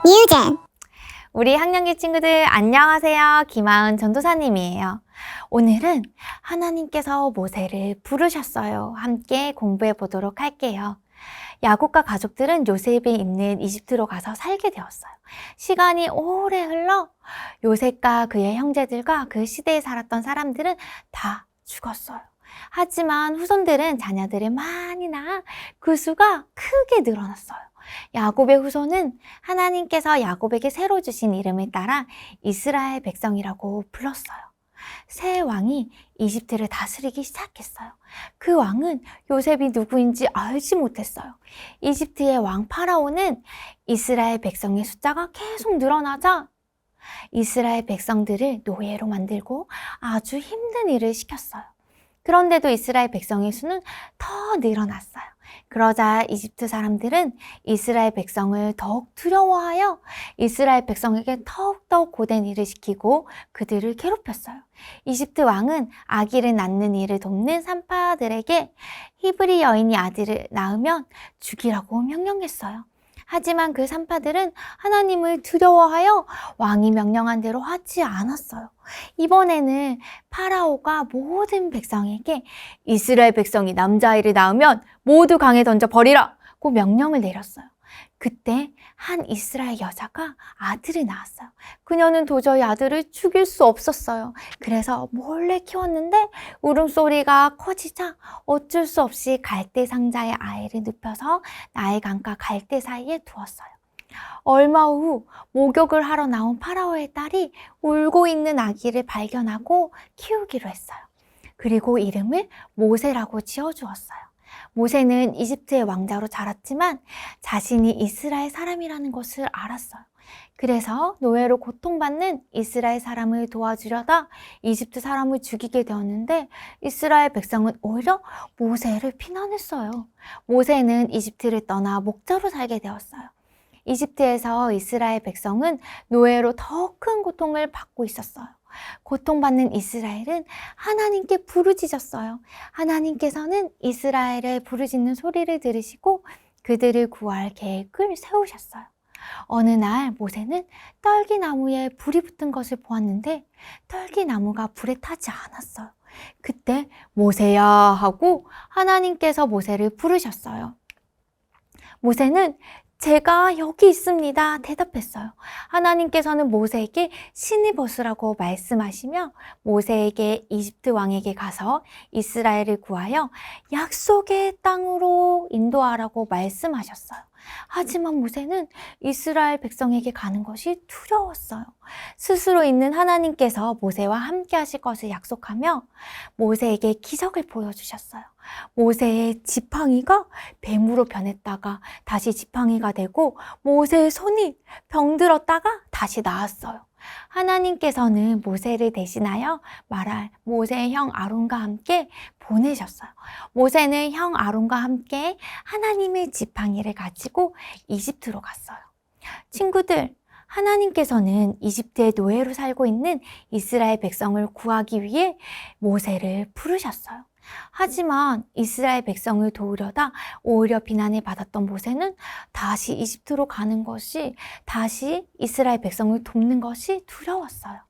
뉴젠. 우리 학년기 친구들 안녕하세요. 김하은 전도사님이에요. 오늘은 하나님께서 모세를 부르셨어요. 함께 공부해 보도록 할게요. 야곱과 가족들은 요셉이 있는 이집트로 가서 살게 되었어요. 시간이 오래 흘러 요셉과 그의 형제들과 그 시대에 살았던 사람들은 다 죽었어요. 하지만 후손들은 자녀들을 많이 낳아 그 수가 크게 늘어났어요. 야곱의 후손은 하나님께서 야곱에게 새로 주신 이름을 따라 이스라엘 백성이라고 불렀어요. 새 왕이 이집트를 다스리기 시작했어요. 그 왕은 요셉이 누구인지 알지 못했어요. 이집트의 왕 파라오는 이스라엘 백성의 숫자가 계속 늘어나자 이스라엘 백성들을 노예로 만들고 아주 힘든 일을 시켰어요. 그런데도 이스라엘 백성의 수는 더 늘어났어요. 그러자 이집트 사람들은 이스라엘 백성을 더욱 두려워하여 이스라엘 백성에게 더욱더 고된 일을 시키고 그들을 괴롭혔어요. 이집트 왕은 아기를 낳는 일을 돕는 산파들에게 히브리 여인이 아들을 낳으면 죽이라고 명령했어요. 하지만 그 산파들은 하나님을 두려워하여 왕이 명령한 대로 하지 않았어요. 이번에는 파라오가 모든 백성에게 이스라엘 백성이 남자아이를 낳으면 모두 강에 던져 버리라고 명령을 내렸어요. 그때 한 이스라엘 여자가 아들을 낳았어요. 그녀는 도저히 아들을 죽일 수 없었어요. 그래서 몰래 키웠는데 울음소리가 커지자 어쩔 수 없이 갈대 상자에 아이를 눕혀서 나일 강과 갈대 사이에 두었어요. 얼마 후 목욕을 하러 나온 파라오의 딸이 울고 있는 아기를 발견하고 키우기로 했어요. 그리고 이름을 모세라고 지어주었어요. 모세는 이집트의 왕자로 자랐지만 자신이 이스라엘 사람이라는 것을 알았어요. 그래서 노예로 고통받는 이스라엘 사람을 도와주려다 이집트 사람을 죽이게 되었는데 이스라엘 백성은 오히려 모세를 비난했어요. 모세는 이집트를 떠나 목자로 살게 되었어요. 이집트에서 이스라엘 백성은 노예로 더 큰 고통을 받고 있었어요. 고통받는 이스라엘은 하나님께 부르짖었어요. 하나님께서는 이스라엘의 부르짖는 소리를 들으시고 그들을 구할 계획을 세우셨어요. 어느 날 모세는 떨기나무에 불이 붙은 것을 보았는데 떨기나무가 불에 타지 않았어요. 그때 모세야 하고 하나님께서 모세를 부르셨어요. 모세는 제가 여기 있습니다. 대답했어요. 하나님께서는 모세에게 신을 벗으라고 말씀하시며 모세에게 이집트 왕에게 가서 이스라엘을 구하여 약속의 땅으로 인도하라고 말씀하셨어요. 하지만 모세는 이스라엘 백성에게 가는 것이 두려웠어요. 스스로 있는 하나님께서 모세와 함께 하실 것을 약속하며 모세에게 기적을 보여주셨어요. 모세의 지팡이가 뱀으로 변했다가 다시 지팡이가 되고 모세의 손이 병들었다가 다시 나았어요. 하나님께서는 모세를 대신하여 말할 모세의 형 아론과 함께 보내셨어요. 모세는 형 아론과 함께 하나님의 지팡이를 가지고 이집트로 갔어요. 친구들, 하나님께서는 이집트의 노예로 살고 있는 이스라엘 백성을 구하기 위해 모세를 부르셨어요. 하지만 이스라엘 백성을 도우려다 오히려 비난을 받았던 모세는 다시 이집트로 가는 것이, 다시 이스라엘 백성을 돕는 것이 두려웠어요.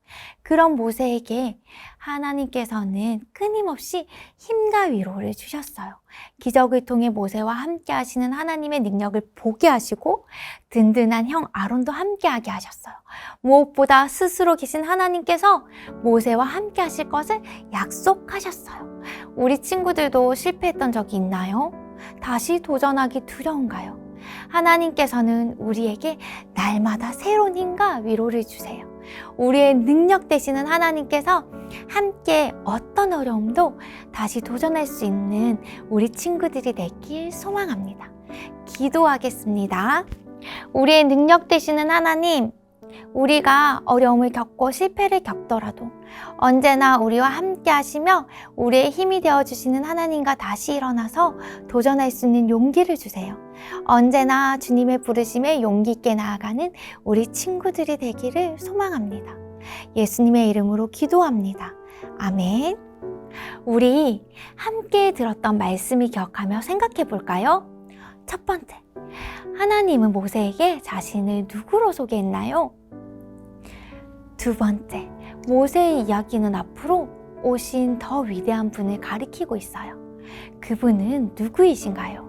그런 모세에게 하나님께서는 끊임없이 힘과 위로를 주셨어요. 기적을 통해 모세와 함께 하시는 하나님의 능력을 보게 하시고 든든한 형 아론도 함께 하게 하셨어요. 무엇보다 스스로 계신 하나님께서 모세와 함께 하실 것을 약속하셨어요. 우리 친구들도 실패했던 적이 있나요? 다시 도전하기 두려운가요? 하나님께서는 우리에게 날마다 새로운 힘과 위로를 주세요. 우리의 능력 되시는 하나님께서 함께 어떤 어려움도 다시 도전할 수 있는 우리 친구들이 되길 소망합니다. 기도하겠습니다. 우리의 능력 되시는 하나님, 우리가 어려움을 겪고 실패를 겪더라도 언제나 우리와 함께 하시며 우리의 힘이 되어주시는 하나님과 다시 일어나서 도전할 수 있는 용기를 주세요. 언제나 주님의 부르심에 용기 있게 나아가는 우리 친구들이 되기를 소망합니다. 예수님의 이름으로 기도합니다. 아멘. 우리 함께 들었던 말씀을 기억하며 생각해 볼까요? 첫 번째, 하나님은 모세에게 자신을 누구로 소개했나요? 두 번째, 모세의 이야기는 앞으로 오신 더 위대한 분을 가리키고 있어요. 그분은 누구이신가요?